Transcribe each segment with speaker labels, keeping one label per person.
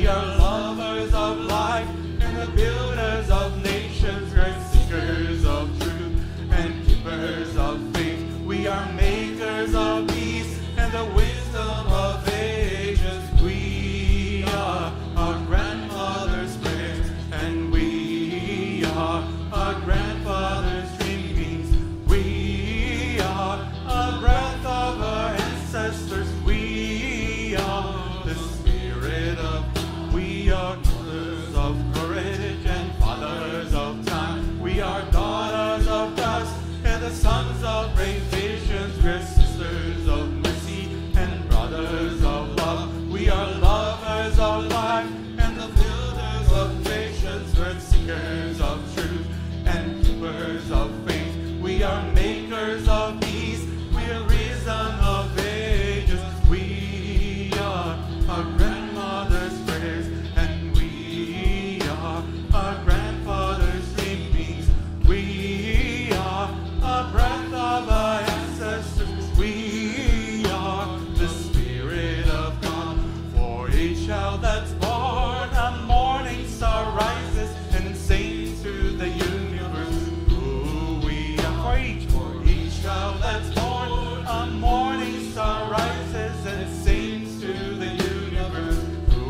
Speaker 1: We are lovers of life and the builders of nations, great seekers of truth and keepers of faith. We are makers of peace and the wisdom of ages. We are our grandfather's prayers, and we are our grandfather's dreamings. We are a breath of our ancestors. We are the spirit of. We are mothers of courage and fathers of time. We are daughters of dust and the sons of brave visions. We're sisters of mercy and brothers of love. We are lovers of life and the builders of nations. We're seekers of truth and keepers of faith. We are makers of peace. We are reason of ages. We are our grandmother's prayers, and we are our grandfather's dreamings. We are a breath of our ancestors. We are the Spirit of God. For each child that's born, a morning star rises and sings to the universe who we are. For each child that's born, a morning star rises and sings to the universe who.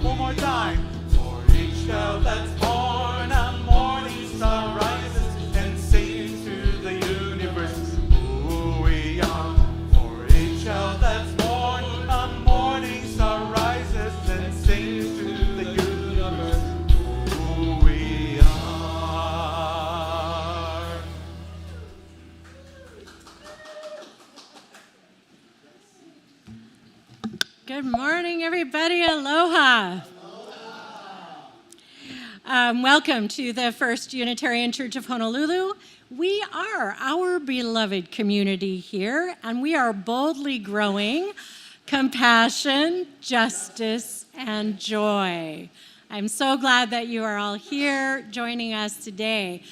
Speaker 1: One more time. For each child that's born, a morning star rises and sings to the universe who we are. For each child that's born, a morning star rises and sings to the universe who we are.
Speaker 2: Good morning, everybody. Aloha. Welcome to the First Unitarian Church of Honolulu. We are our beloved community here, and we are boldly growing compassion, justice, and joy. I'm so glad that you are all here joining us today.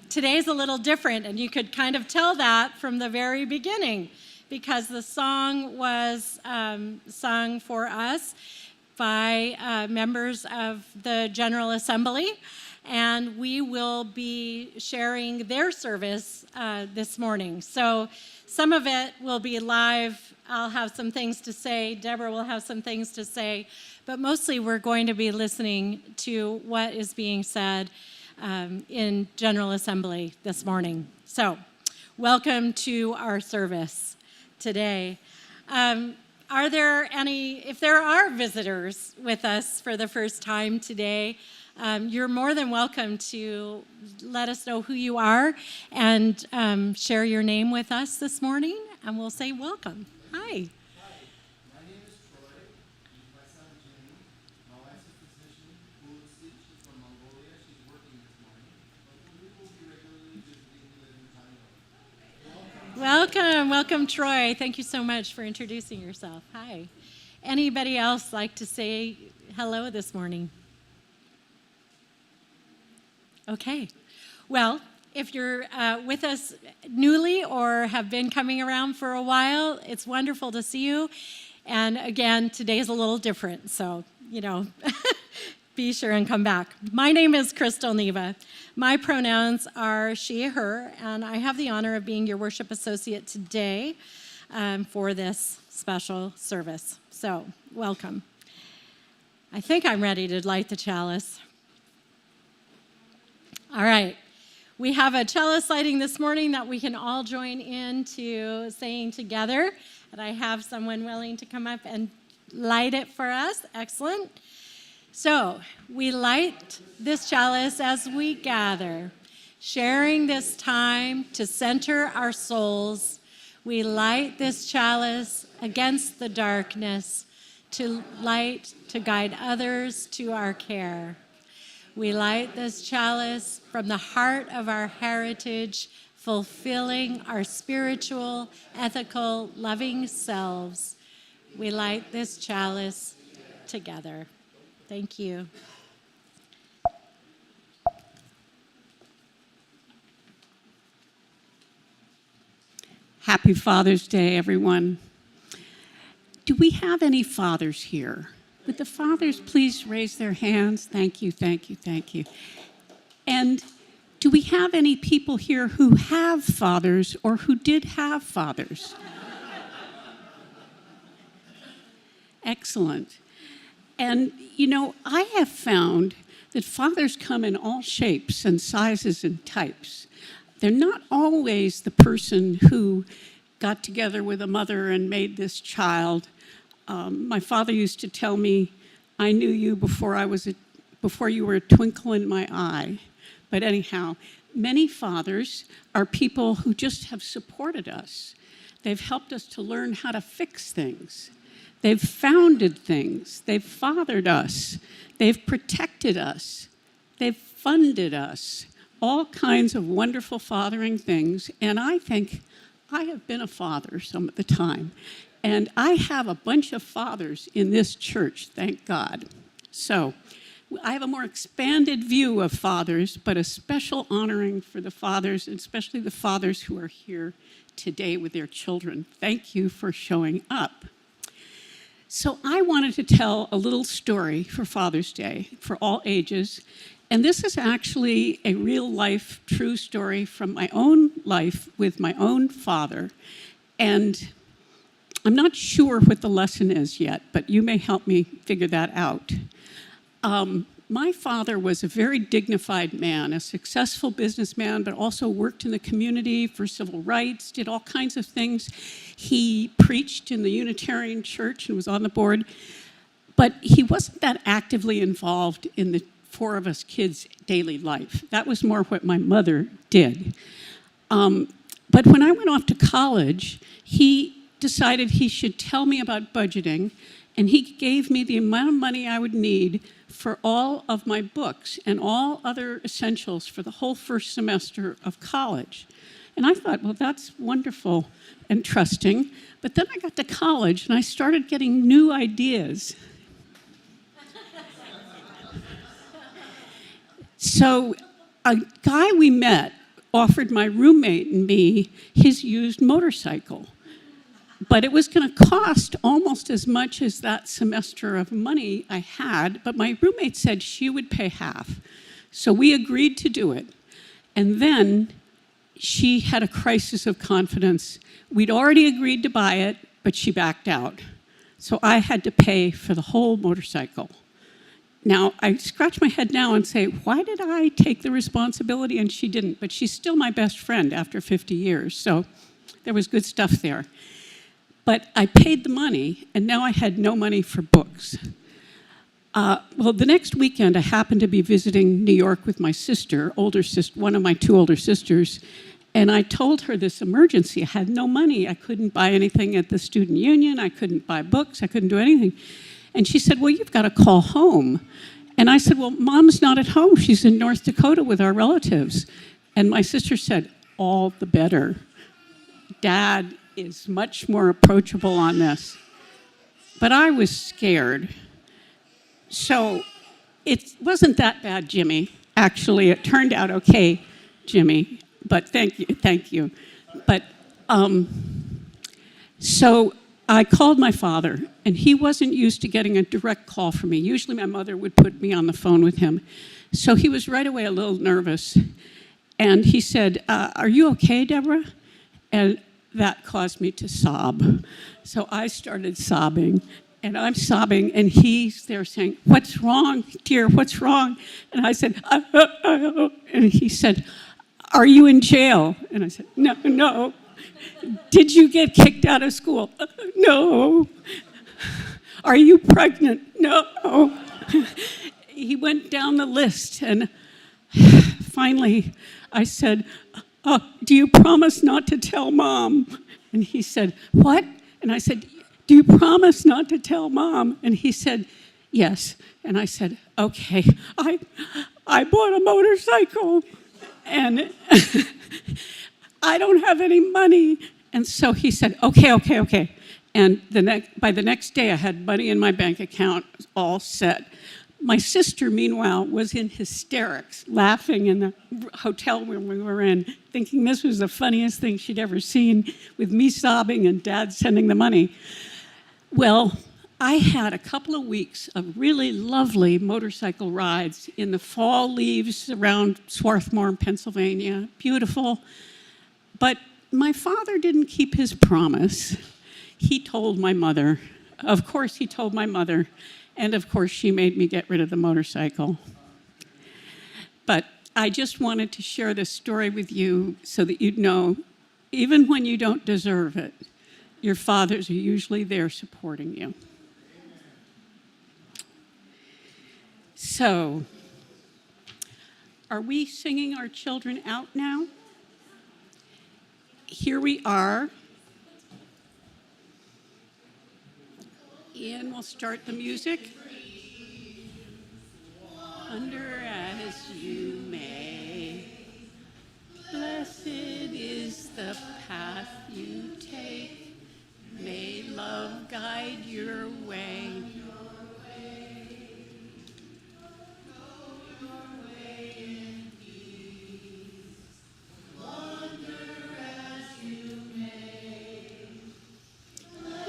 Speaker 2: Today's a little different, and you could kind of tell that from the very beginning, because the song was sung for us by members of the General Assembly, and we will be sharing their service this morning. So some of it will be live. I'll have some things to say. Deborah will have some things to say, but mostly we're going to be listening to what is being said in General Assembly this morning. So welcome to our service today. Are there any, if there are visitors with us for the first time today, you're more than welcome to let us know who you are and share your name with us this morning, and we'll say welcome. Hi.
Speaker 3: Hi, my name is Troy. He's my son Jimmy. My wife's a physician. She's from Mongolia. She's working this morning. But we will be regularly visiting the
Speaker 2: Welcome, welcome, Troy. Thank you so much for introducing yourself. Hi. Anybody else like to say hello this morning? Okay. Well, if you're with us newly or have been coming around for a while, it's wonderful to see you. And again, today's a little different, so, be sure and come back. My name is Crystal Neva. My pronouns are she, her, and I have the honor of being your worship associate today for this special service. So, welcome. I think I'm ready to light the chalice. All right. We have a chalice lighting this morning that we can all join in to saying together. And I have someone willing to come up and light it for us. Excellent. So we light this chalice as we gather, sharing this time to center our souls. We light this chalice against the darkness, to light to guide others to our care. We light this chalice from the heart of our heritage, fulfilling our spiritual, ethical, loving selves. We light this chalice together. Thank you.
Speaker 4: Happy Father's Day, everyone. Do we have any fathers here? Would the fathers please raise their hands? Thank you, thank you, thank you. And do we have any people here who have fathers or who did have fathers? Excellent. And, you know, I have found that fathers come in all shapes and sizes and types. They're not always the person who got together with a mother and made this child. My father used to tell me, I knew you before you were a twinkle in my eye. But anyhow, many fathers are people who just have supported us. They've helped us to learn how to fix things. They've founded things. They've fathered us. They've protected us. They've funded us. All kinds of wonderful fathering things. And I think I have been a father some of the time. And I have a bunch of fathers in this church, thank God. So I have a more expanded view of fathers, but a special honoring for the fathers, and especially the fathers who are here today with their children. Thank you for showing up. So I wanted to tell a little story for Father's Day for all ages. And this is actually a real-life, true story from my own life with my own father. And I'm not sure what the lesson is yet, but you may help me figure that out. My father was a very dignified man, a successful businessman, but also worked in the community for civil rights, did all kinds of things. He preached in the Unitarian Church and was on the board, but he wasn't that actively involved in the four of us kids' daily life. That was more what my mother did. But when I went off to college, he decided he should tell me about budgeting, and he gave me the amount of money I would need for all of my books and all other essentials for the whole first semester of college. And I thought, well, that's wonderful and trusting. But then I got to college and I started getting new ideas. So a guy we met offered my roommate and me his used motorcycle. But it was going to cost almost as much as that semester of money I had, but my roommate said she would pay half. So we agreed to do it. And then she had a crisis of confidence. We'd already agreed to buy it, but she backed out. So I had to pay for the whole motorcycle. Now, I scratch my head now and say, why did I take the responsibility and she didn't? But she's still my best friend after 50 years, so there was good stuff there. But I paid the money, and now I had no money for books. Well, the next weekend, I happened to be visiting New York with my sister, one of my two older sisters, and I told her this emergency. I had no money. I couldn't buy anything at the student union. I couldn't buy books. I couldn't do anything. And she said, well, you've got to call home. And I said, well, Mom's not at home. She's in North Dakota with our relatives. And my sister said, all the better. Dad is much more approachable on this. But I was scared. So it wasn't that bad, Jimmy. Actually, it turned out okay, Jimmy. But thank you. But so I called my father, and he wasn't used to getting a direct call from me. Usually my mother would put me on the phone with him. So he was right away a little nervous. And he said, are you okay, Deborah? And that caused me to sob. So I started sobbing, and I'm sobbing, and he's there saying, what's wrong, dear, what's wrong? And I said, and he said, are you in jail? And I said, no. Did you get kicked out of school? No. Are you pregnant? No. He went down the list, and finally I said, do you promise not to tell Mom? And he said, what? And I said, do you promise not to tell Mom? And he said, yes. And I said, okay. I bought a motorcycle, and I don't have any money. And so he said, okay. And by the next day, I had money in my bank account, all set. My sister, meanwhile, was in hysterics, laughing in the hotel room we were in, thinking this was the funniest thing she'd ever seen, with me sobbing and Dad sending the money. Well, I had a couple of weeks of really lovely motorcycle rides in the fall leaves around Swarthmore, Pennsylvania. Beautiful. But my father didn't keep his promise. He told my mother. Of course, he told my mother. And of course, she made me get rid of the motorcycle. But I just wanted to share this story with you so that you'd know, even when you don't deserve it, your fathers are usually there supporting you. So, are we singing our children out now? Here we are. Ian will start the music. Wander as you may, blessed is the path you take. May love guide your way.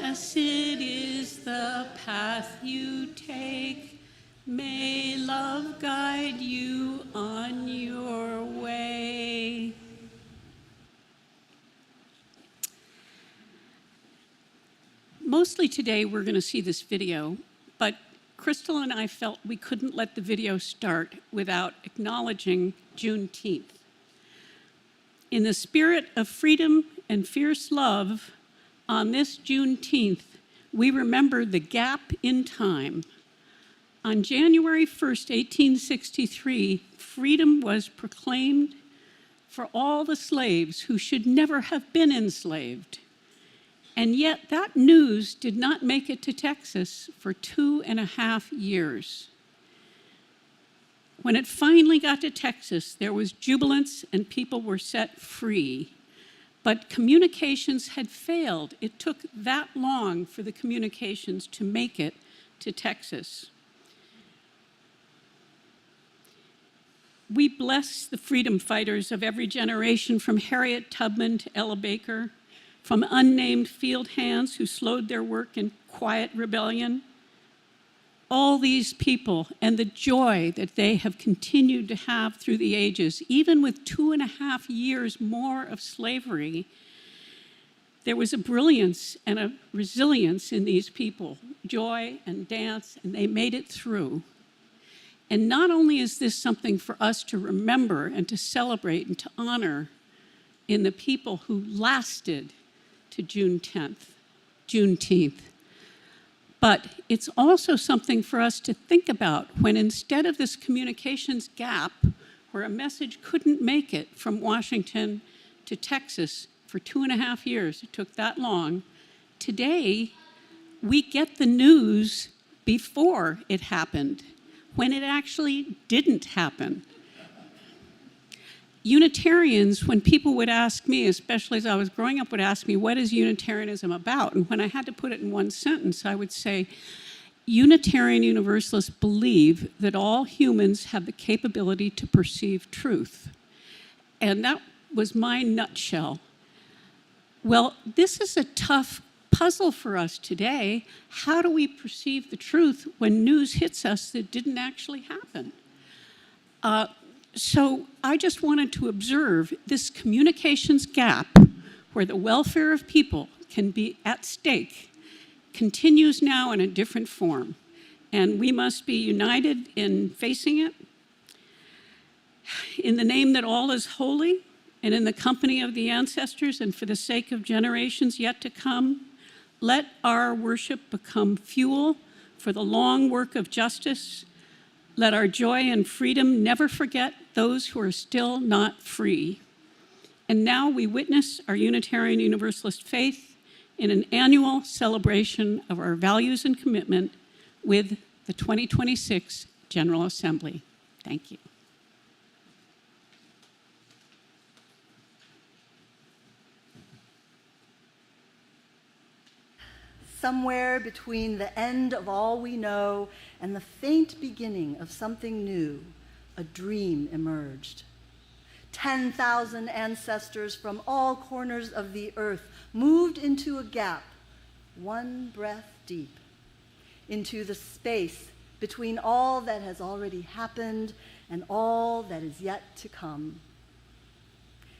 Speaker 4: Blessed is the path you take. May love guide you on your way. Mostly today we're going to see this video, but Crystal and I felt we couldn't let the video start without acknowledging Juneteenth. In the spirit of freedom and fierce love, on this Juneteenth, we remember the gap in time. On January 1st, 1863, freedom was proclaimed for all the slaves who should never have been enslaved. And yet that news did not make it to Texas for 2.5 years. When it finally got to Texas, there was jubilance and people were set free. But communications had failed. It took that long for the communications to make it to Texas. We bless the freedom fighters of every generation, from Harriet Tubman to Ella Baker, from unnamed field hands who slowed their work in quiet rebellion. All these people and the joy that they have continued to have through the ages, even with 2.5 years more of slavery, there was a brilliance and a resilience in these people, joy and dance, and they made it through. And not only is this something for us to remember and to celebrate and to honor in the people who lasted to Juneteenth, but it's also something for us to think about when, instead of this communications gap where a message couldn't make it from Washington to Texas for 2.5 years, it took that long, today we get the news before it happened, when it actually didn't happen. Unitarians, when people would ask me, especially as I was growing up, would ask me, what is Unitarianism about? And when I had to put it in one sentence, I would say, Unitarian Universalists believe that all humans have the capability to perceive truth. And that was my nutshell. Well, this is a tough puzzle for us today. How do we perceive the truth when news hits us that didn't actually happen? So I just wanted to observe this communications gap where the welfare of people can be at stake continues now in a different form. And we must be united in facing it. In the name that all is holy, and in the company of the ancestors, and for the sake of generations yet to come, let our worship become fuel for the long work of justice. Let our joy and freedom never forget those who are still not free. And now we witness our Unitarian Universalist faith in an annual celebration of our values and commitment with the 2026 General Assembly. Thank you.
Speaker 5: Somewhere between the end of all we know and the faint beginning of something new, a dream emerged. 10,000 ancestors from all corners of the earth moved into a gap, one breath deep. into the space between all that has already happened and all that is yet to come.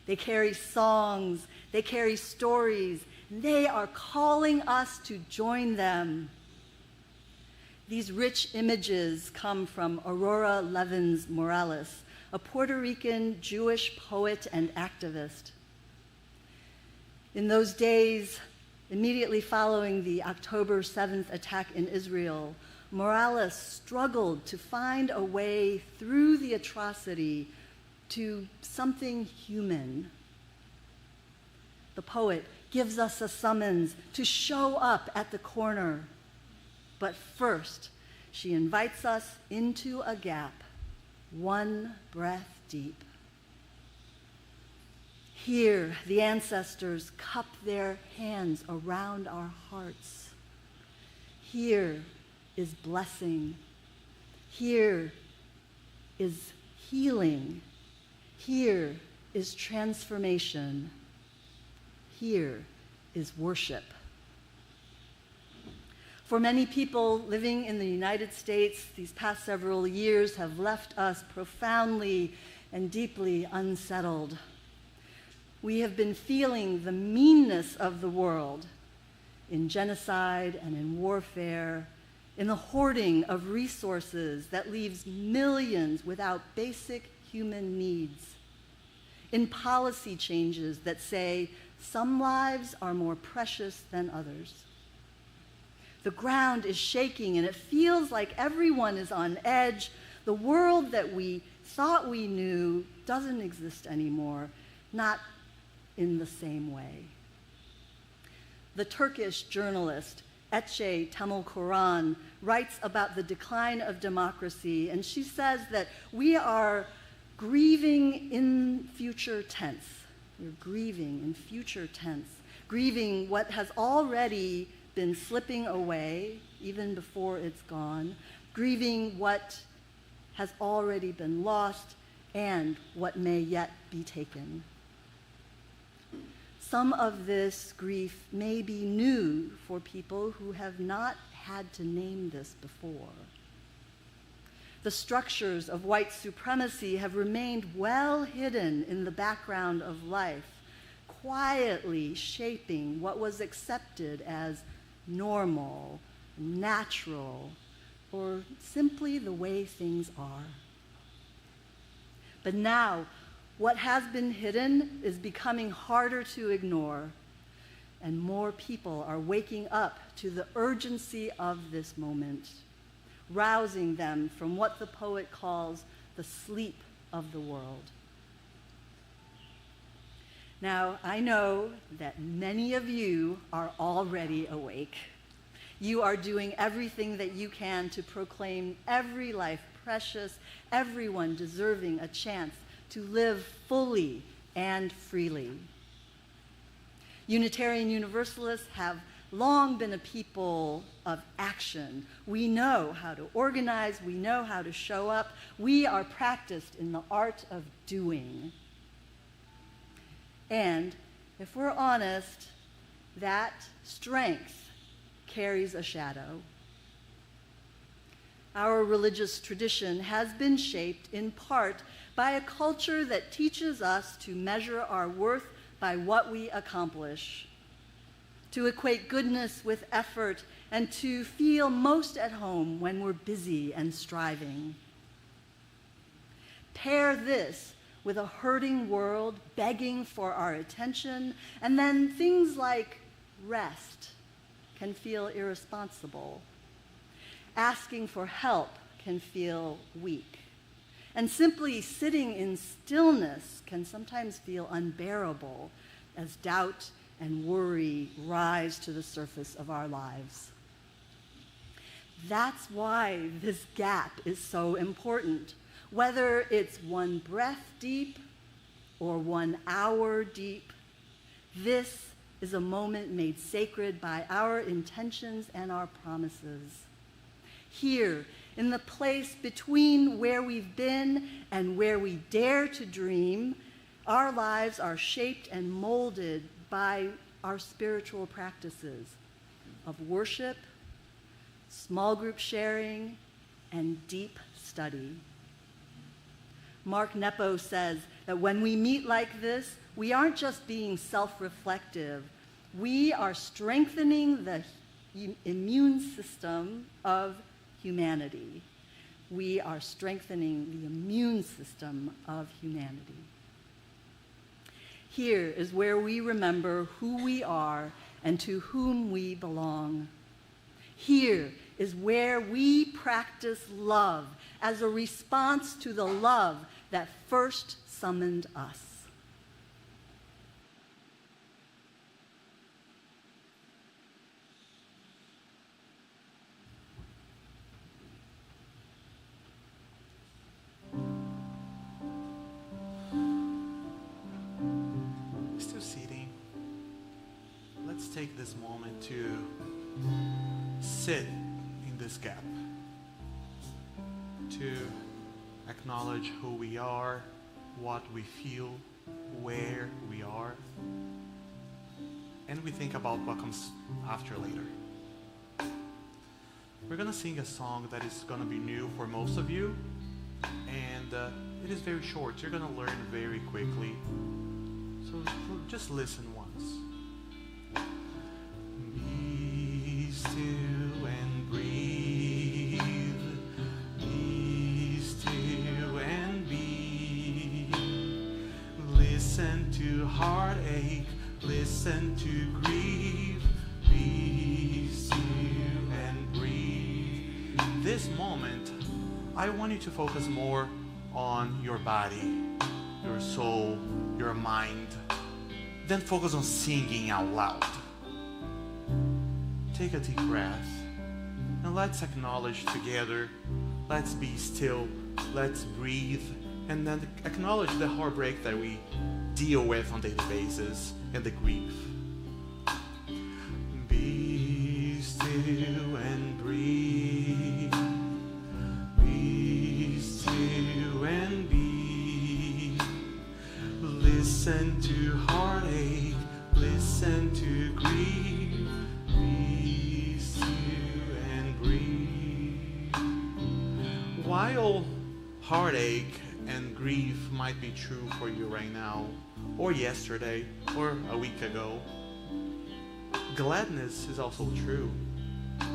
Speaker 5: They carry songs, they carry stories, and they are calling us to join them. These rich images come from Aurora Levins Morales, a Puerto Rican Jewish poet and activist. In those days, immediately following the October 7th attack in Israel, Morales struggled to find a way through the atrocity to something human. The poet gives us a summons to show up at the corner. But first, she invites us into a gap, one breath deep. Here, the ancestors cup their hands around our hearts. Here is blessing. Here is healing. Here is transformation. Here is worship. For many people living in the United States, these past several years have left us profoundly and deeply unsettled. We have been feeling the meanness of the world in genocide and in warfare, in the hoarding of resources that leaves millions without basic human needs, in policy changes that say some lives are more precious than others. The ground is shaking and it feels like everyone is on edge. The world that we thought we knew doesn't exist anymore, not in the same way. The Turkish journalist Ece Temel writes about the decline of democracy, and she says that we are grieving in future tense. We're grieving in future tense, grieving what has already been slipping away, even before it's gone, grieving what has already been lost and what may yet be taken. Some of this grief may be new for people who have not had to name this before. The structures of white supremacy have remained well hidden in the background of life, quietly shaping what was accepted as normal, natural, or simply the way things are. But now, what has been hidden is becoming harder to ignore, and more people are waking up to the urgency of this moment, rousing them from what the poet calls the sleep of the world. Now, I know that many of you are already awake. You are doing everything that you can to proclaim every life precious, everyone deserving a chance to live fully and freely. Unitarian Universalists have long been a people of action. We know how to organize, we know how to show up. We are practiced in the art of doing. And if we're honest, that strength carries a shadow. Our religious tradition has been shaped in part by a culture that teaches us to measure our worth by what we accomplish, to equate goodness with effort, and to feel most at home when we're busy and striving. Pair this with a hurting world begging for our attention, and then things like rest can feel irresponsible. Asking for help can feel weak. And simply sitting in stillness can sometimes feel unbearable as doubt and worry rise to the surface of our lives. That's why this gap is so important. Whether it's one breath deep or 1 hour deep, this is a moment made sacred by our intentions and our promises. Here, in the place between where we've been and where we dare to dream, our lives are shaped and molded by our spiritual practices of worship, small group sharing, and deep study. Mark Nepo says that when we meet like this, we aren't just being self-reflective, we are strengthening the immune system of humanity. We are strengthening the immune system of humanity. Here is where we remember who we are and to whom we belong. Here is where we practice love as a response to the love that first summoned us.
Speaker 1: Still seating. Let's take this moment to sit in this gap, to acknowledge who we are, what we feel, where we are, and we think about what comes after later. We're gonna sing a song that is gonna be new for most of you, and it is very short. You're gonna learn very quickly. So just listen once. Be still and breathe. Be still and be. Listen to heartache. Listen to grief. Be still and breathe. This moment, I want you to focus more on your body, your soul, your mind. Then focus on singing out loud. Take a deep breath and let's acknowledge together. Let's be still, let's breathe, and then acknowledge the heartbreak that we deal with on a daily basis and the grief. Be still and breathe. Be still and be. Listen to heartache, listen to grief, be still and breathe. While heartache and grief might be true for you right now, or yesterday, or a week ago, gladness is also true.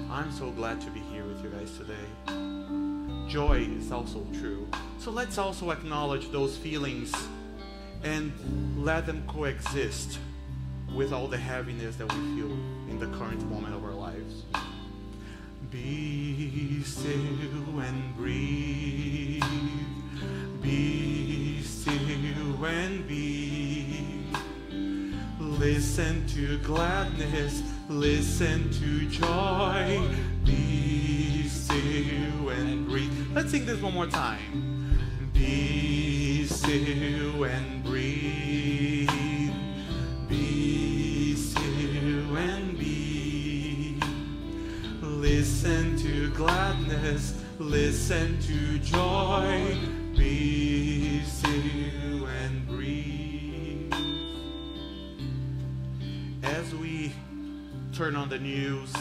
Speaker 1: I'm so glad to be here with you guys today. Joy is also true. So let's also acknowledge those feelings and let them coexist with all the heaviness that we feel in the current moment of our lives. Be still and breathe. Be still and be. Listen to gladness, listen to joy. Be still and breathe. Let's sing this one more time. Be still and breathe. Be still and be. Listen to gladness, listen to joy. Be still and breathe. As we turn on the news,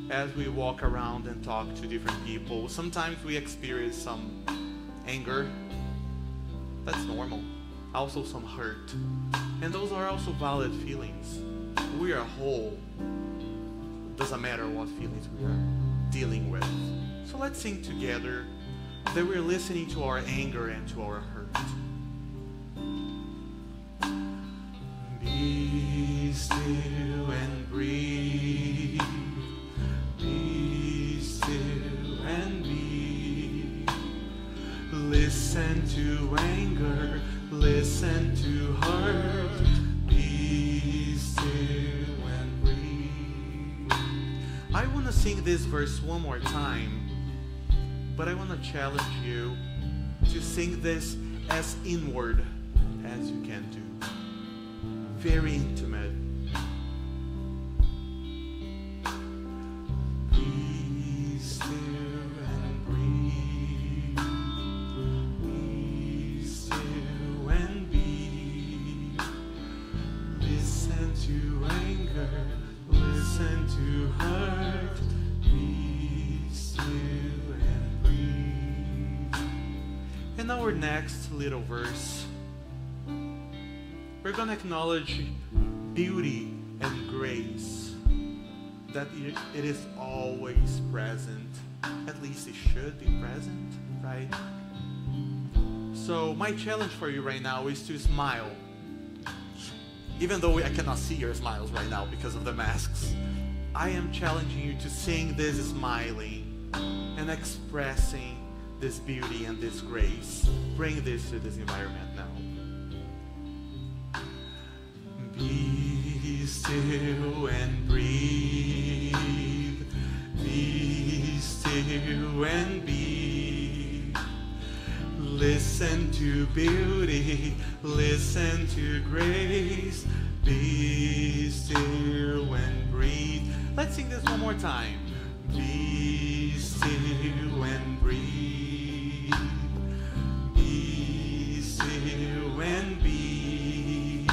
Speaker 1: as we walk around and talk to different people, sometimes we experience some anger. That's normal. Also some hurt. And those are also valid feelings. We are whole. Doesn't matter what feelings we are dealing with. So let's sing together that we're listening to our anger and to our hurt. Be still and breathe. Be still and be. Listen to anger, listen to hurt. Be still and breathe. I want to sing this verse one more time, but I want to challenge you to sing this as inward as you can do. Very intimate. Be still and breathe. Be still and be. Listen to anger. Listen to hurt. Be In our next little verse, we're going to acknowledge beauty and grace, that it is always present. At least it should be present, right? So my challenge for you right now is to smile. Even though I cannot see your smiles right now because of the masks, I am challenging you to sing this smiling and expressing this beauty and this grace. Bring this to this environment now. Be still and breathe. Be still and be. Listen to beauty. Listen to grace. Be still and breathe. Let's sing this one more time. Be still and breathe. Be still and be.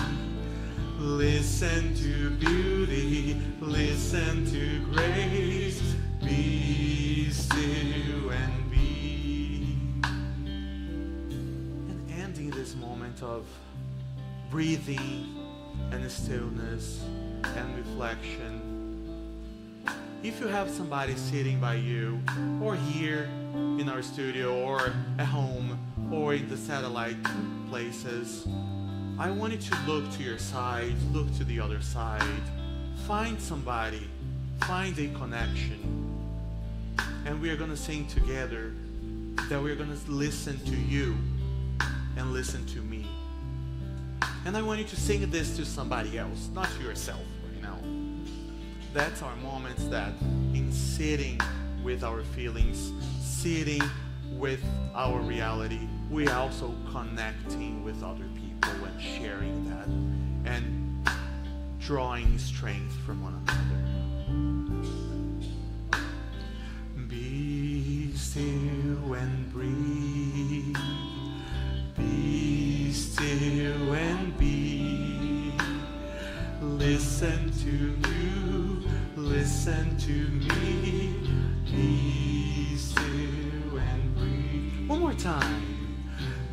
Speaker 1: Listen to beauty. Listen to grace. Be still and be. And ending this moment of breathing and stillness and reflection. If you have somebody sitting by you, or here in our studio, or at home, or in the satellite places, I want you to look to your side, look to the other side, find somebody, find a connection, and we are going to sing together that we are going to listen to you and listen to me. And I want you to sing this to somebody else, not to yourself right now. That's our moments that in sitting with our feelings, sitting with our reality, we are also connecting with other people and sharing that and drawing strength from one another. Be still and breathe. Be still and be. Listen to you, listen to me. Be still and breathe. One more time.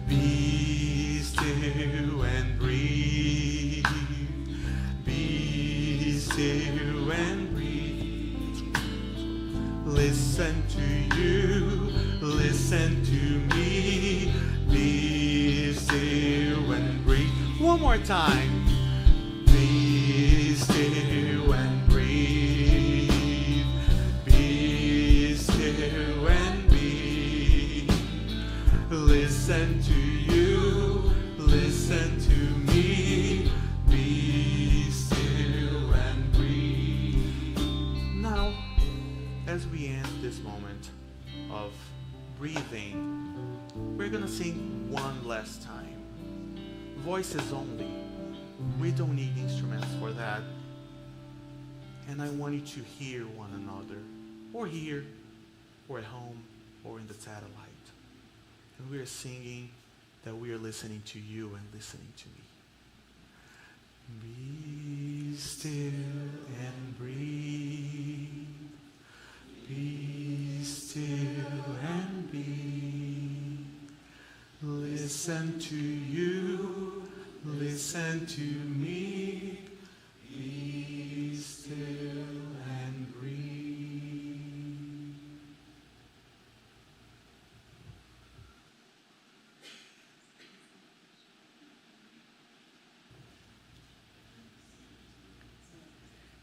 Speaker 1: Be still and breathe. Be still and breathe. Listen to you, listen to me. Be still and breathe. One more time. Be still and breathe. Be still and be. Listen to you, listen to me. Be still and breathe. Now, as we end this moment of breathing, we're gonna sing one last time. Voices only. We don't need instruments for that. And I want you to hear one another, or here, or at home, or in the satellite. And we are singing that we are listening to you and listening to me. Be still and breathe. Be still and be. Listen to you, listen to me. Be still and breathe.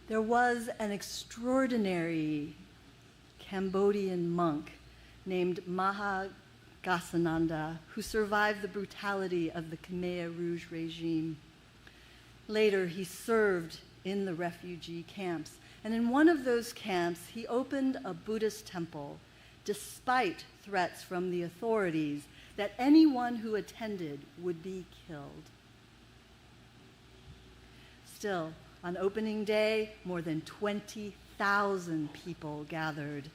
Speaker 5: There was an extraordinary Cambodian monk named Mahagasananda who survived the brutality of the Khmer Rouge regime. Later, he served in the refugee camps, and in one of those camps, he opened a Buddhist temple, despite threats from the authorities that anyone who attended would be killed. Still, on opening day, more than 20,000 people gathered.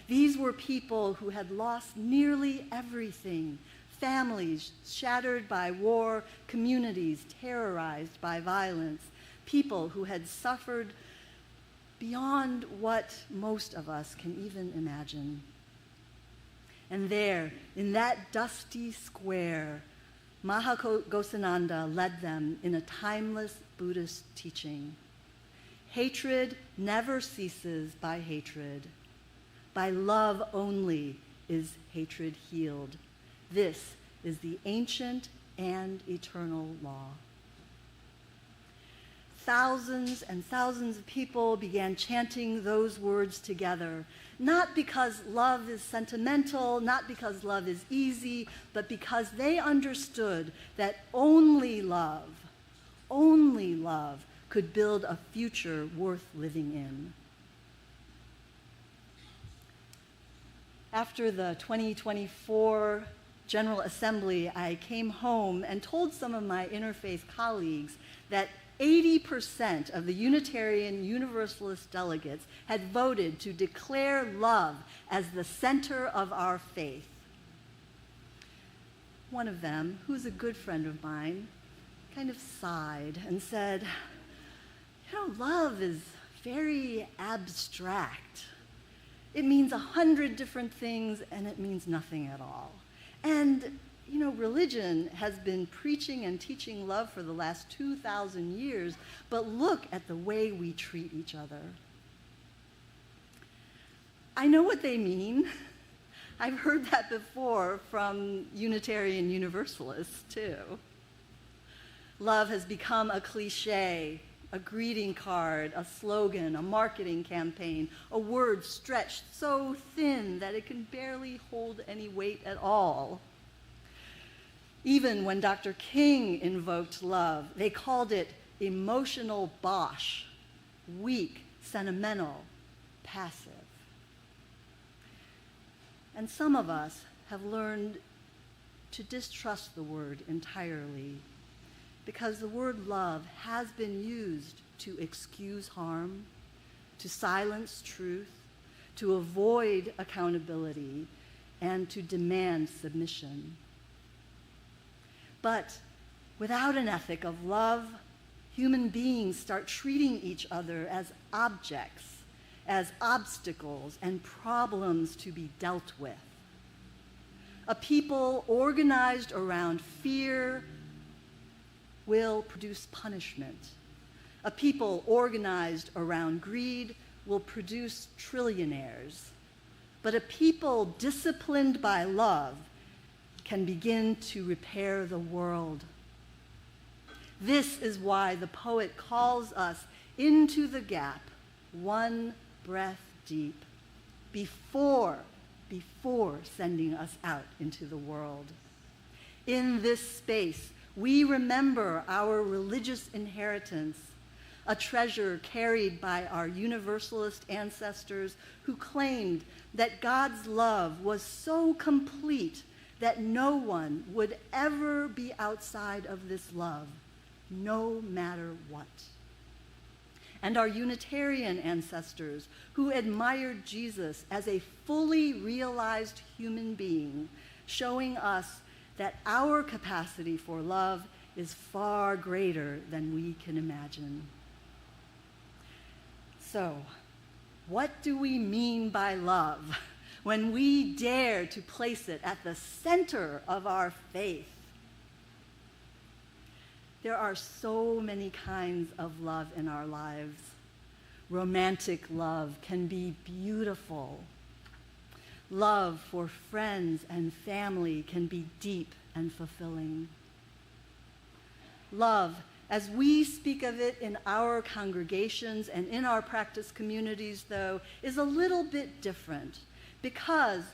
Speaker 5: These were people who had lost nearly everything: families shattered by war, communities terrorized by violence, people who had suffered beyond what most of us can even imagine. And there, in that dusty square, Mahagosananda led them in a timeless Buddhist teaching. Hatred never ceases by hatred. By love only is hatred healed. This is the ancient and eternal law. Thousands and thousands of people began chanting those words together, not because love is sentimental, not because love is easy, but because they understood that only love could build a future worth living in. After the 2024 General Assembly, I came home and told some of my interfaith colleagues that 80% of the Unitarian Universalist delegates had voted to declare love as the center of our faith. One of them, who's a good friend of mine, kind of sighed and said, love is very abstract. It means 100 different things and it means nothing at all. And religion has been preaching and teaching love for the last 2,000 years, but look at the way we treat each other. I know what they mean. I've heard that before from Unitarian Universalists, too. Love has become a cliche, a greeting card, a slogan, a marketing campaign, a word stretched so thin that it can barely hold any weight at all. Even when Dr. King invoked love, they called it emotional bosh, weak, sentimental, passive. And some of us have learned to distrust the word entirely because the word love has been used to excuse harm, to silence truth, to avoid accountability, and to demand submission. But without an ethic of love, human beings start treating each other as objects, as obstacles and problems to be dealt with. A people organized around fear will produce punishment. A people organized around greed will produce trillionaires. But a people disciplined by love can begin to repair the world. This is why the poet calls us into the gap, one breath deep, before sending us out into the world. In this space, we remember our religious inheritance, a treasure carried by our Universalist ancestors who claimed that God's love was so complete that no one would ever be outside of this love, no matter what. And our Unitarian ancestors who admired Jesus as a fully realized human being, showing us that our capacity for love is far greater than we can imagine. So, what do we mean by love when we dare to place it at the center of our faith? There are so many kinds of love in our lives. Romantic love can be beautiful. Love for friends and family can be deep and fulfilling. Love, as we speak of it in our congregations and in our practice communities, though, is a little bit different because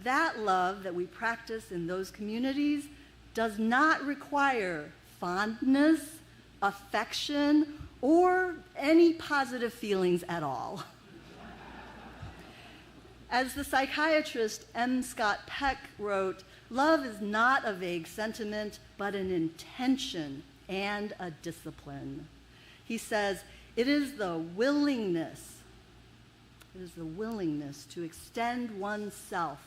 Speaker 5: that love that we practice in those communities does not require fondness, affection, or any positive feelings at all. As the psychiatrist M. Scott Peck wrote, love is not a vague sentiment, but an intention and a discipline. He says, it is the willingness to extend oneself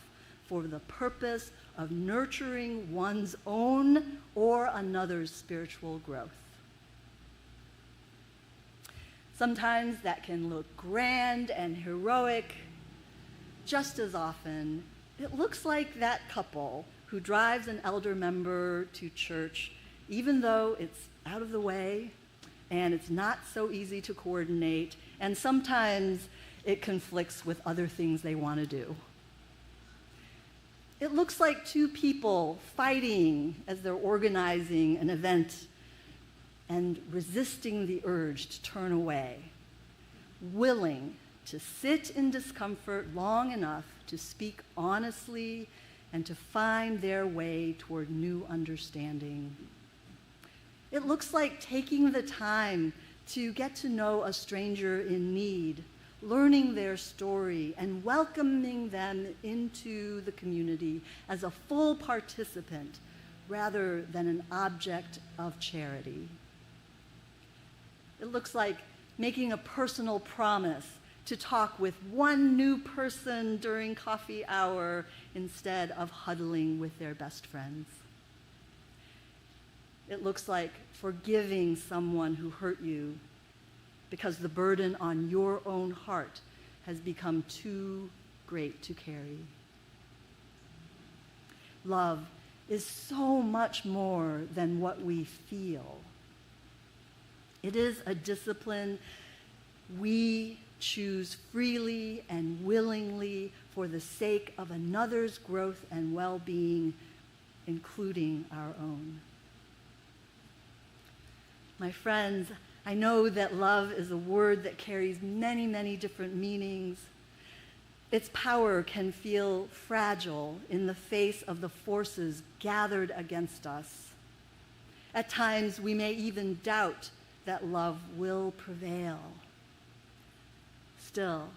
Speaker 5: for the purpose of nurturing one's own or another's spiritual growth. Sometimes that can look grand and heroic. Just as often, It looks like that couple who drives an elder member to church, even though it's out of the way and it's not so easy to coordinate, and sometimes it conflicts with other things they want to do. It looks like two people fighting as they're organizing an event and resisting the urge to turn away, willing to sit in discomfort long enough to speak honestly and to find their way toward new understanding. It looks like taking the time to get to know a stranger in need, learning their story, and welcoming them into the community as a full participant rather than an object of charity. It looks like making a personal promise to talk with one new person during coffee hour instead of huddling with their best friends. It looks like forgiving someone who hurt you because the burden on your own heart has become too great to carry. Love is so much more than what we feel. It is a discipline we choose freely and willingly for the sake of another's growth and well-being, including our own. My friends, I know that love is a word that carries many, many different meanings. Its power can feel fragile in the face of the forces gathered against us. At times, we may even doubt that love will prevail. Still,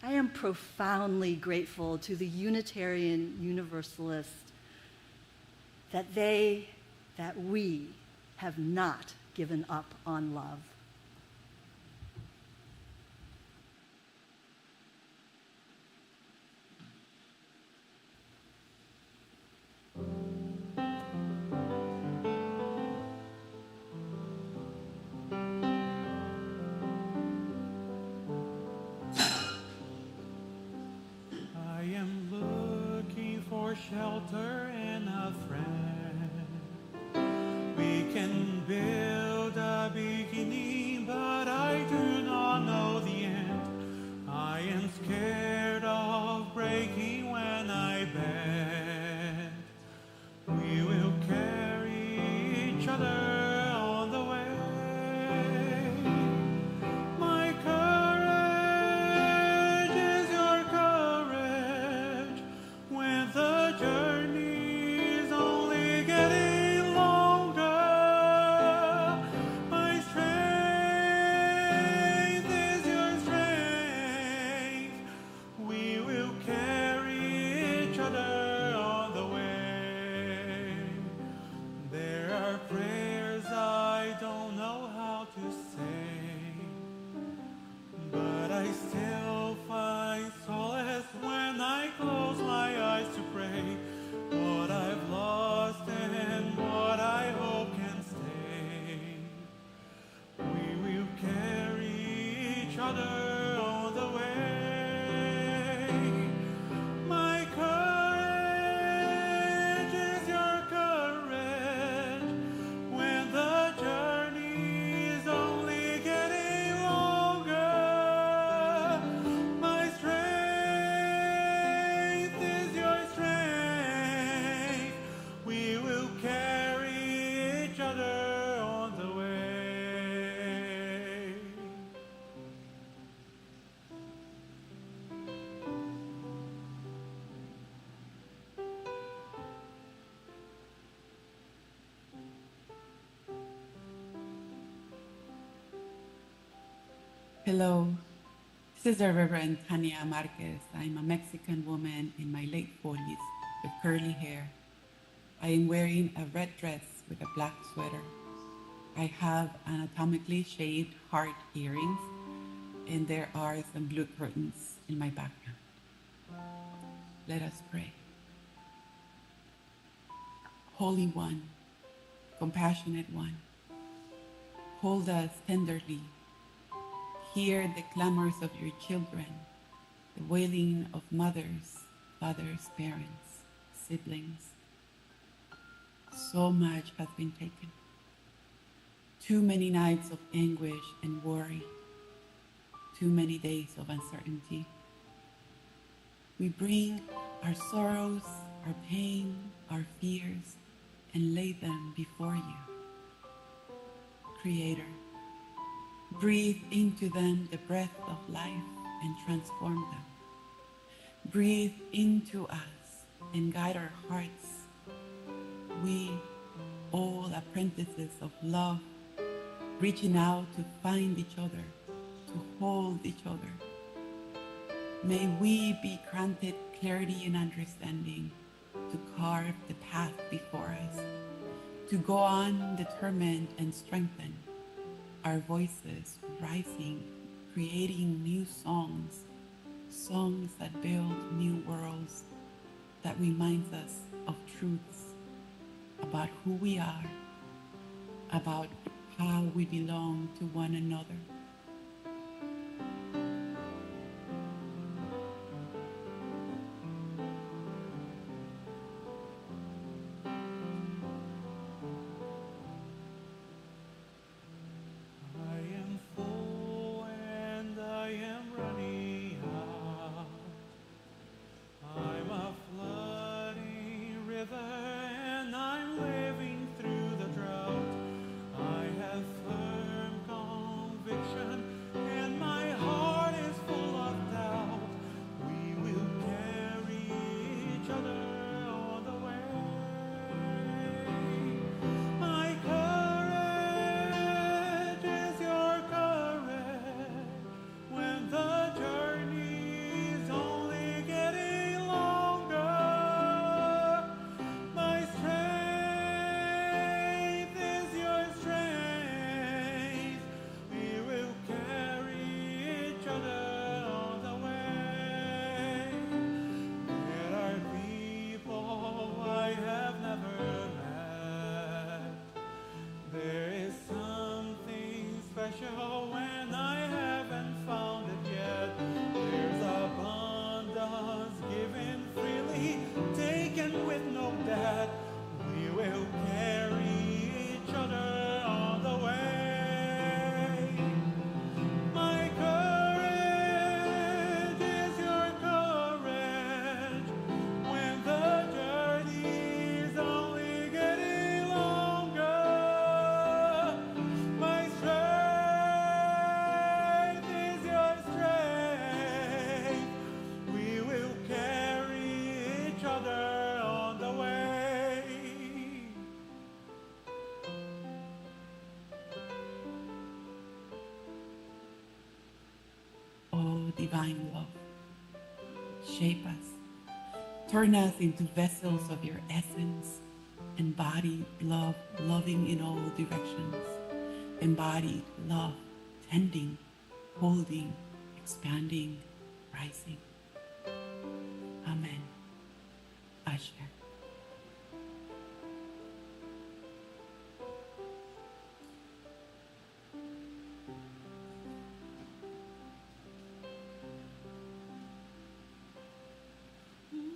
Speaker 5: I am profoundly grateful to the Unitarian Universalists that we have not given up on love.
Speaker 1: I am looking for shelter and a friend. We can build a beginning, but I do not know the end. I am scared of breaking when I bend. We will carry each other on the way. My courage is your courage when the journey is only getting longer. My strength is your strength. We will carry each other on the way. There are prayers I don't know how to say, but I still find solace when I close my eyes to pray. What I've lost and what I hope can stay. We will carry each other on the way. My courage is your courage when the journey is only getting longer. My strength is your strength. We will carry each other on the way.
Speaker 6: Hello, this is the Reverend Tania Marquez. I'm a Mexican woman in my late 40s with curly hair. I am wearing a red dress with a black sweater. I have anatomically shaped heart earrings, and there are some blue curtains in my background. Let us pray. Holy One, compassionate One, hold us tenderly. Hear the clamors of your children, the wailing of mothers, fathers, parents, siblings. So much has been taken. Too many nights of anguish and worry. Too many days of uncertainty. We bring our sorrows, our pain, our fears, and lay them before you. Creator, breathe into them the breath of life and transform them. Breathe into us and guide our hearts. We, all apprentices of love, reaching out to find each other, to hold each other. May we be granted clarity and understanding to carve the path before us, to go on determined and strengthened, our voices rising, creating new songs, songs that build new worlds, that reminds us of truths about who we are, about how we belong to one another.
Speaker 1: I am full and I am running out. I'm a flooding river and I'm living through the drought. I have firm conviction and my heart is full of doubt. We will carry each other on the way. My courage is your courage when the journey is only getting longer. My strength is your strength. We will carry each other on the way. There are people I have never met. There is something special when I haven't found it yet. There's abundance given freely, taken with no debt. We will carry each other on the way. My courage is your courage when the journey is only getting longer. My strength is your strength. We will carry each other on the way.
Speaker 6: Oh, divine love, shape us, turn us into vessels of your essence, embodied love, loving in all directions, embodied love, tending, holding, expanding, rising. Amen. Asher.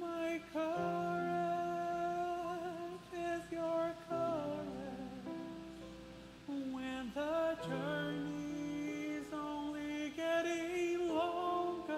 Speaker 1: My courage is your courage when the journey is only getting longer.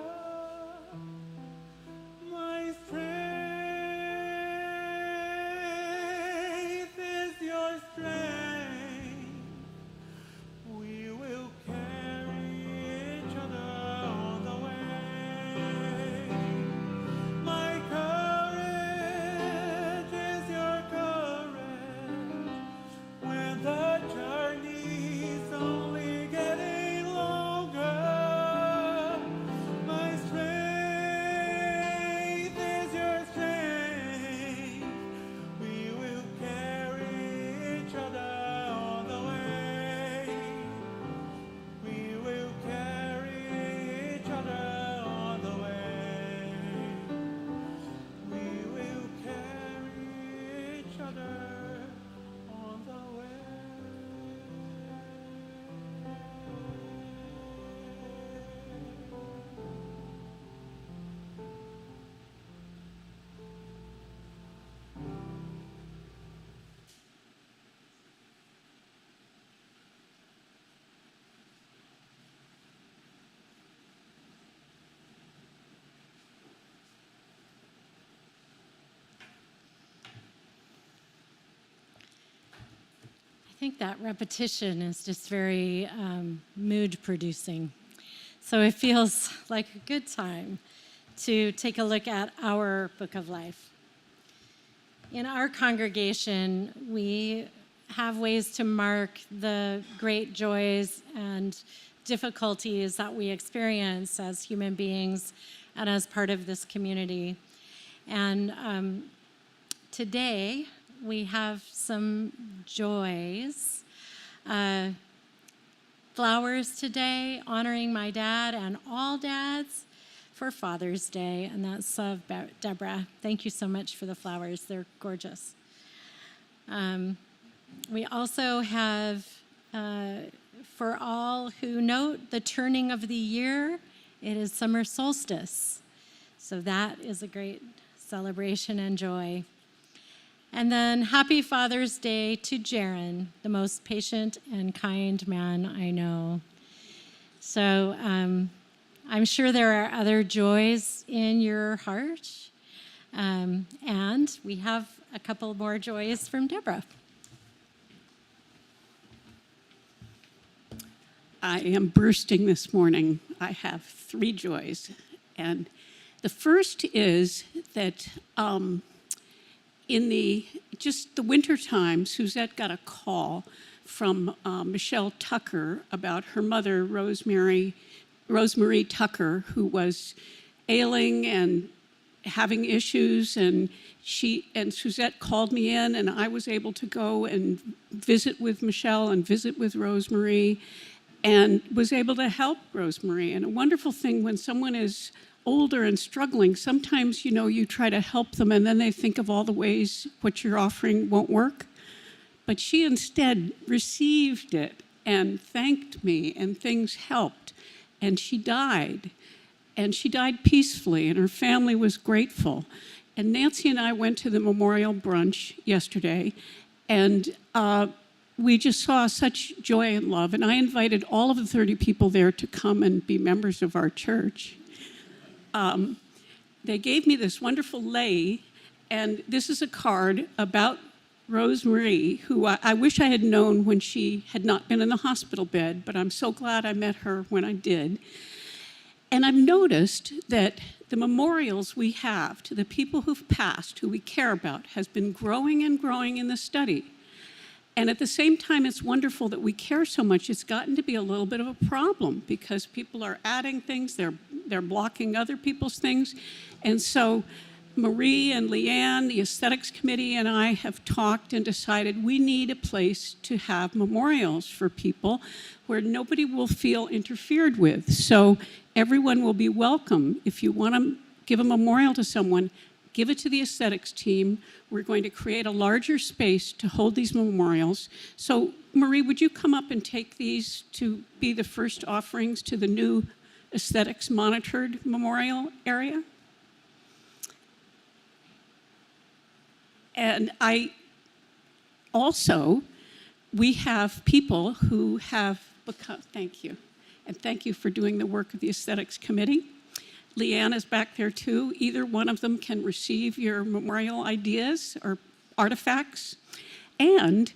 Speaker 2: think that repetition is just very mood producing. So it feels like a good time to take a look at our book of life. In our congregation, we have ways to mark the great joys and difficulties that we experience as human beings and as part of this community. And today, we have some joys. Flowers today, honoring my dad and all dads for Father's Day, and that's about Deborah. Thank you so much for the flowers. They're gorgeous. We also have, for all who note the turning of the year, it is summer solstice. So that is a great celebration and joy. And then happy Father's Day to Jaron, the most patient and kind man I know. So I'm sure there are other joys in your heart. And we have a couple more joys from Deborah.
Speaker 4: I am bursting this morning. I have 3 joys. And the first is that in the winter time, Suzette got a call from Michelle Tucker about her mother, Rosemary Tucker, who was ailing and having issues, and Suzette called me in, and I was able to go and visit with Michelle and visit with Rosemary, and was able to help Rosemary. And a wonderful thing when someone is older and struggling, sometimes, you try to help them and then they think of all the ways what you're offering won't work. But she instead received it and thanked me, and things helped. And she died. And she died peacefully, and her family was grateful. And Nancy and I went to the memorial brunch yesterday, and we just saw such joy and love. And I invited all of the 30 people there to come and be members of our church. They gave me this wonderful lei, and this is a card about Rosemary, who I wish I had known when she had not been in the hospital bed, but I'm so glad I met her when I did. And I've noticed that the memorials we have to the people who've passed, who we care about, has been growing and growing in the study. And at the same time, it's wonderful that we care so much. It's gotten to be a little bit of a problem because people are adding things, they're blocking other people's things. And so Marie and Leanne, the aesthetics committee, and I have talked and decided we need a place to have memorials for people where nobody will feel interfered with. So everyone will be welcome. If you want to give a memorial to someone, give it to the aesthetics team. We're going to create a larger space to hold these memorials. So Marie, would you come up and take these to be the first offerings to the new aesthetics monitored memorial area? And we have people who have become, thank you. And thank you for doing the work of the aesthetics committee. Leanne is back there too. Either one of them can receive your memorial ideas or artifacts. And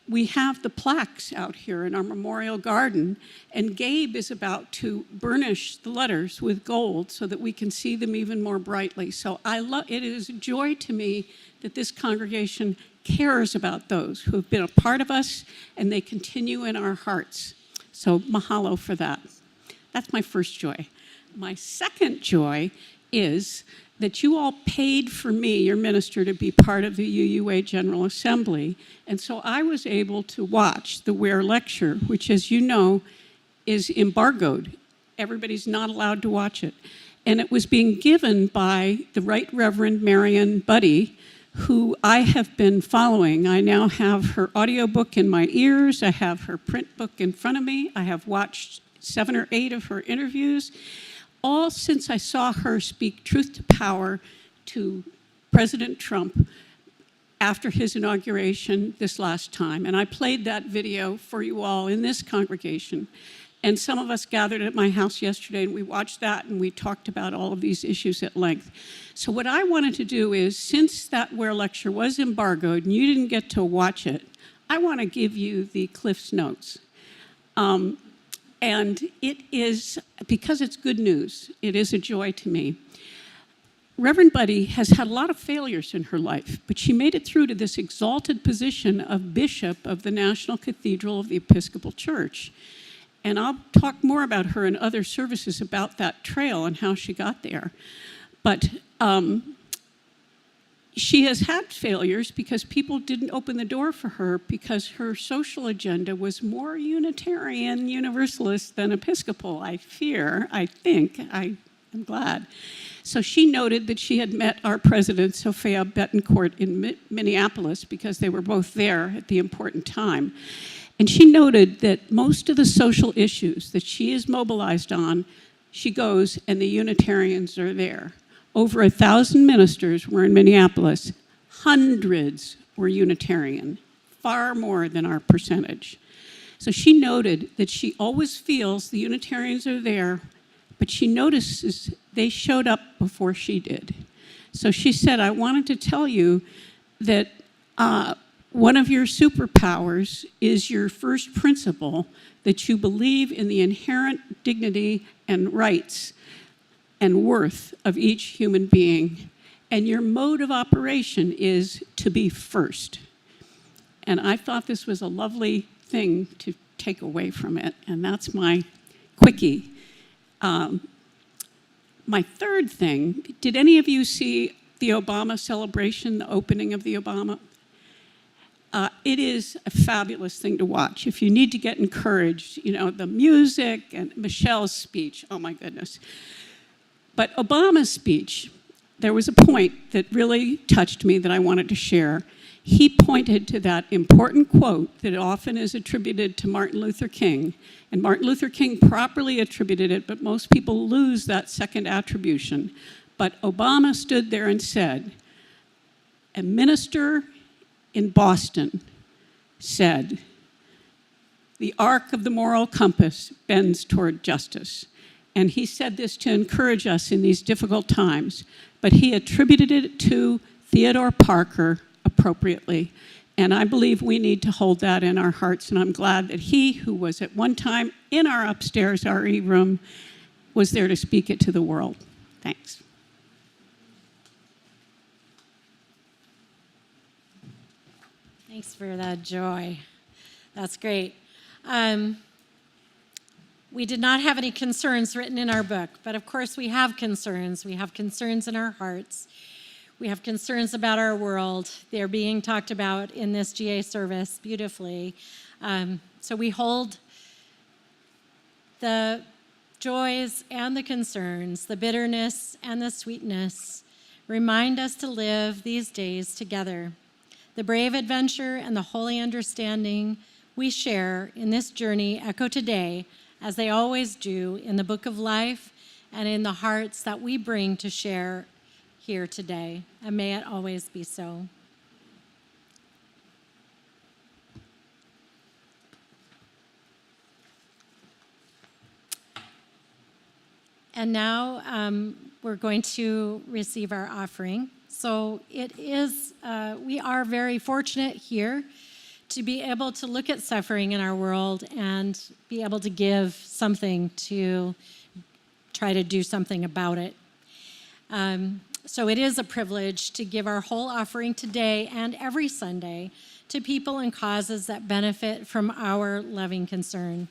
Speaker 4: we have the plaques out here in our memorial garden, and Gabe is about to burnish the letters with gold so that we can see them even more brightly. So it is a joy to me that this congregation cares about those who have been a part of us, and they continue in our hearts. So mahalo for that. That's my first joy. My second joy is that you all paid for me, your minister, to be part of the UUA General Assembly. And so I was able to watch the Ware Lecture, which, as you know, is embargoed. Everybody's not allowed to watch it. And it was being given by the Right Reverend Marion Buddy, who I have been following. I now have her audiobook in my ears. I have her print book in front of me. I have watched 7 or 8 of her interviews, all since I saw her speak truth to power to President Trump after his inauguration this last time. And I played that video for you all in this congregation. And some of us gathered at my house yesterday, and we watched that, and we talked about all of these issues at length. So what I wanted to do is, since that Ware Lecture was embargoed and you didn't get to watch it, I want to give you the Cliff's Notes. And it is, because it's good news, it is a joy to me. Reverend Buddy has had a lot of failures in her life, but she made it through to this exalted position of bishop of the National Cathedral of the Episcopal Church. And I'll talk more about her in other services about that trail and how she got there. But she has had failures because people didn't open the door for her because her social agenda was more Unitarian Universalist than Episcopal, I think. I'm glad. So she noted that she had met our president, Sophia Betancourt, in Minneapolis because they were both there at the important time. And she noted that most of the social issues that she is mobilized on, she goes and the Unitarians are there. Over 1,000 ministers were in Minneapolis. Hundreds were Unitarian, far more than our percentage. So she noted that she always feels the Unitarians are there, but she notices they showed up before she did. So she said, I wanted to tell you that one of your superpowers is your first principle, that you believe in the inherent dignity and rights and worth of each human being. And your mode of operation is to be first. And I thought this was a lovely thing to take away from it, and that's my quickie. My third thing, did any of you see the Obama celebration, the opening of the Obama? It is a fabulous thing to watch. If you need to get encouraged, the music and Michelle's speech, oh my goodness. But Obama's speech, there was a point that really touched me that I wanted to share. He pointed to that important quote that often is attributed to Martin Luther King. And Martin Luther King properly attributed it, but most people lose that second attribution. But Obama stood there and said, a minister in Boston said, the arc of the moral compass bends toward justice. And he said this to encourage us in these difficult times, but he attributed it to Theodore Parker appropriately. And I believe we need to hold that in our hearts, and I'm glad that he, who was at one time in our upstairs RE room, was there to speak it to the world. Thanks.
Speaker 2: Thanks for that, Joy. That's great. We did not have any concerns written in our book, but of course we have concerns. We have concerns in our hearts. We have concerns about our world. They're being talked about in this GA service beautifully. So we hold the joys and the concerns, the bitterness and the sweetness. Remind us to live these days together. The brave adventure and the holy understanding we share in this journey echo today, as they always do in the book of life and in the hearts that we bring to share here today. And may it always be so. And now we're going to receive our offering. So it is, we are very fortunate here to be able to look at suffering in our world and be able to give something to try to do something about it. So it is a privilege to give our whole offering today and every Sunday to people and causes that benefit from our loving concern.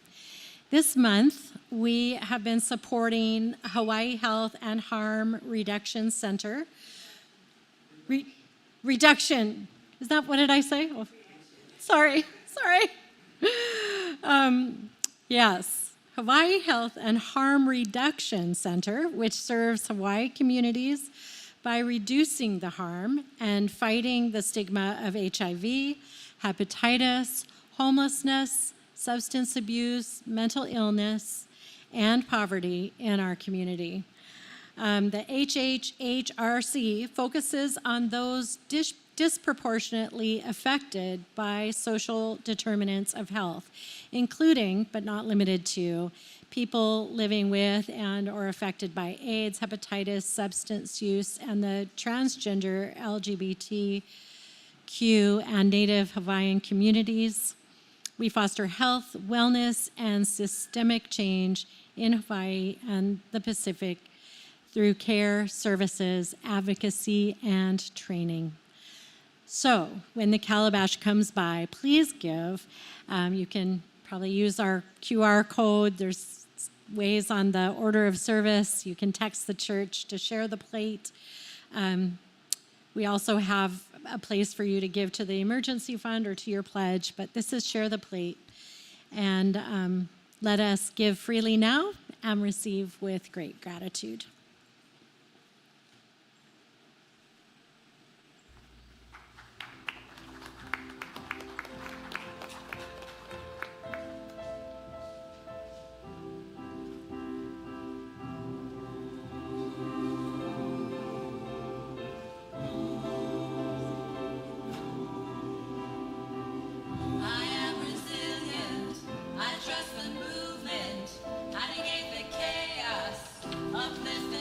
Speaker 2: This month, we have been supporting Hawaii Health and Harm Reduction Center. Reduction, is that, what did I say? Oh, sorry. Yes, Hawaii Health and Harm Reduction Center, which serves Hawaii communities by reducing the harm and fighting the stigma of HIV, hepatitis, homelessness, substance abuse, mental illness, and poverty in our community. The HHRC focuses on those disproportionately affected by social determinants of health, including, but not limited to, people living with and or affected by AIDS, hepatitis, substance use, and the transgender LGBTQ Q, and Native Hawaiian communities. We foster health, wellness, and systemic change in Hawaii and the Pacific through care, services, advocacy, and training. So when the calabash comes by, please give. You can probably use our QR code. There's ways on the order of service. You can text the church to share the plate. We also have a place for you to give to the emergency fund or to your pledge, but this is Share the Plate. And let us give freely now and receive with great gratitude.
Speaker 7: Uplift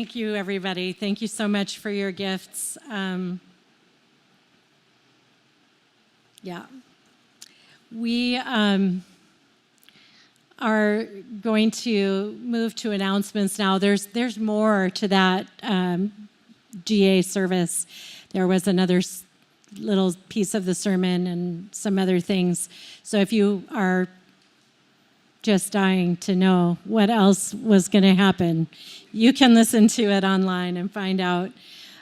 Speaker 2: Thank you, everybody. Thank you so much for your gifts. Yeah. We are going to move to announcements now. There's more to that GA service. There was another little piece of the sermon and some other things. So if you are just dying to know what else was going to happen, you can listen to it online and find out.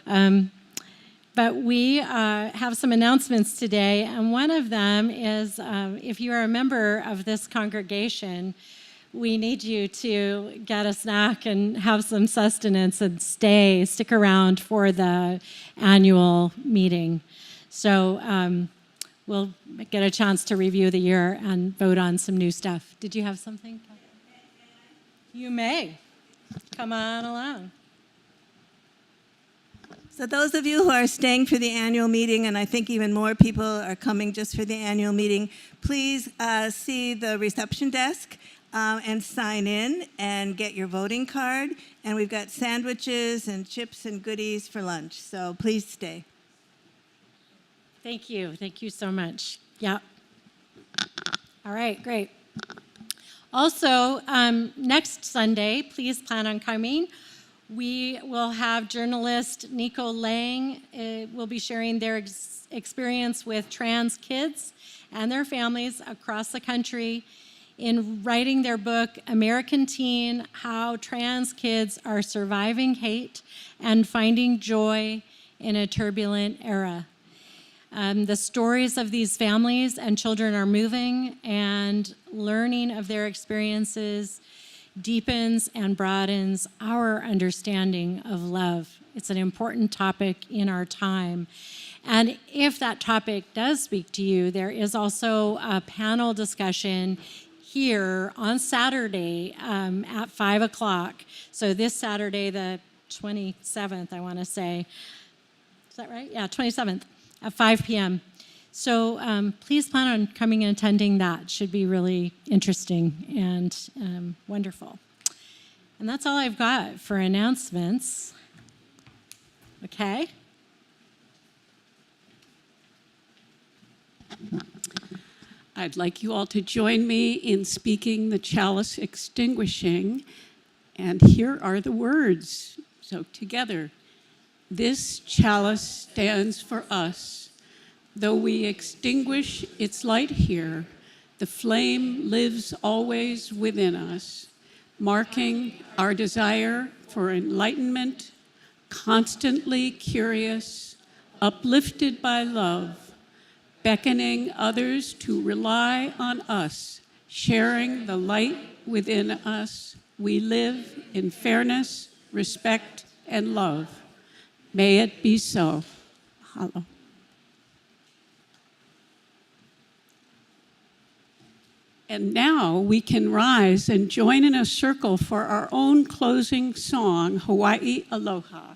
Speaker 2: But we have some announcements today, and one of them is if you are a member of this congregation, we need you to get a snack and have some sustenance and stick around for the annual meeting. So we'll get a chance to review the year and vote on some new stuff. Did you have something? You may. Come on along.
Speaker 7: So those of you who are staying for the annual meeting, and I think even more people are coming just for the annual meeting, please see the reception desk and sign in and get your voting card. And we've got sandwiches and chips and goodies for lunch, so please stay.
Speaker 2: Thank you. Thank you so much. Yeah. All right, great. Also, next Sunday, please plan on coming. We will have journalist Nico Lang will be sharing their experience with trans kids and their families across the country in writing their book, American Teen, How Trans Kids Are Surviving Hate and Finding Joy in a Turbulent Era. The stories of these families and children are moving, and learning of their experiences deepens and broadens our understanding of love. It's an important topic in our time. And if that topic does speak to you, there is also a panel discussion here on Saturday at 5 o'clock. So this Saturday, the 27th, I want to say. Is that right? Yeah, 27th at 5 p.m. So please plan on coming and attending that. Should be really interesting and wonderful. And that's all I've got for announcements. Okay.
Speaker 4: I'd like you all to join me in speaking the chalice extinguishing. And here are the words. So together, this chalice stands for us. Though we extinguish its light here, the flame lives always within us, marking our desire for enlightenment, constantly curious, uplifted by love, beckoning others to rely on us, sharing the light within us. We live in fairness, respect, and love. May it be so. Mahalo. And now we can rise and join in a circle for our own closing song, Hawaii Aloha.